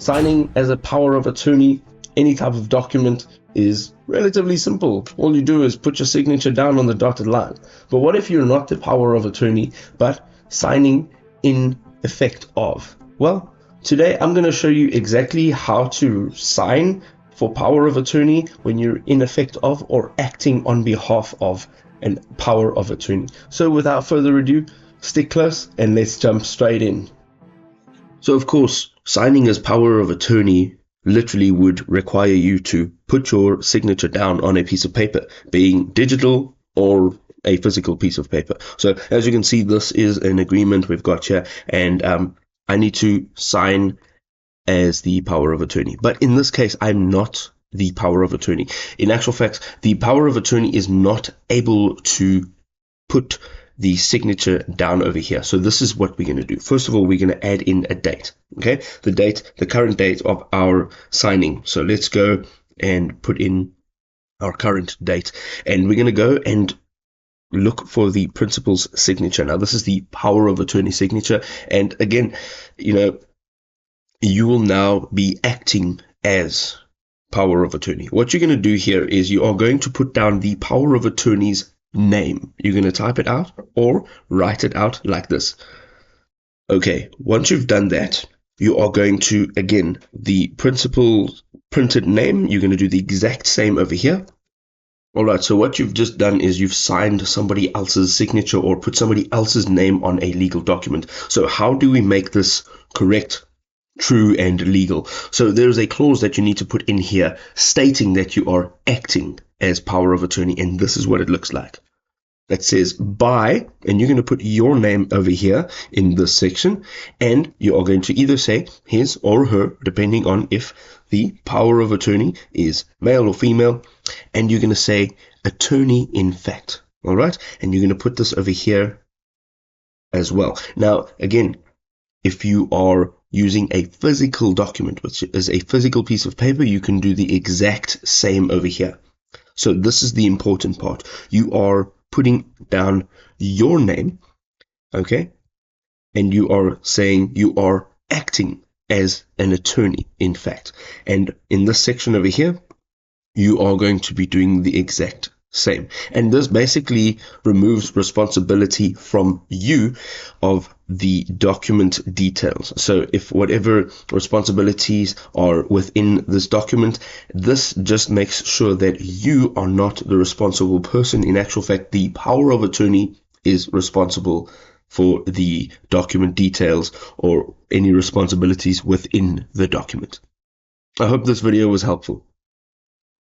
Signing as a power of attorney, any type of document, is relatively simple. All you do is put your signature down on the dotted line. But what if you're not the power of attorney, but signing in effect of? Well, today I'm going to show you exactly how to sign for power of attorney when you're in effect of or acting on behalf of a power of attorney. So without further ado, stick close and let's jump straight in. So of course, signing as power of attorney literally would require you to put your signature down on a piece of paper, being digital or a physical piece of paper. So as you can see, this is an agreement we've got here, and I need to sign as the power of attorney. But in this case, I'm not the power of attorney. In actual fact, the power of attorney is not able to put the signature down over here. So this is what we're going to do. First of all, we're going to add in a date. Okay, the current date of our signing. So let's go and put in our current date, and we're going to go and look for the principal's signature. Now this is the power of attorney signature, and again, you will now be acting as power of attorney. What you're going to do here is you are going to put down the power of attorney's name. You're going to type it out or write it out like this. Okay, once you've done that, you are going to, again, the principal's printed name, you're going to do the exact same over here. Alright, so what you've just done is you've signed somebody else's signature or put somebody else's name on a legal document. So how do we make this correct, true, and legal? So there's a clause that you need to put in here stating that you are acting as power of attorney, and this is what it looks like. That says by, and you're going to put your name over here in this section, and you are going to either say his or her, depending on if the power of attorney is male or female, and you're going to say attorney in fact. All right, and you're going to put this over here as well. Now, again, if you are using a physical document, which is a physical piece of paper, you can do the exact same over here. So this is the important part. You are putting down your name, okay, and you are saying you are acting as an attorney, in fact. And in this section over here, you are going to be doing the exact same. And this basically removes responsibility from you of the document details. So if whatever responsibilities are within this document, this just makes sure that you are not the responsible person. In actual fact, the power of attorney is responsible for the document details or any responsibilities within the document. I hope this video was helpful.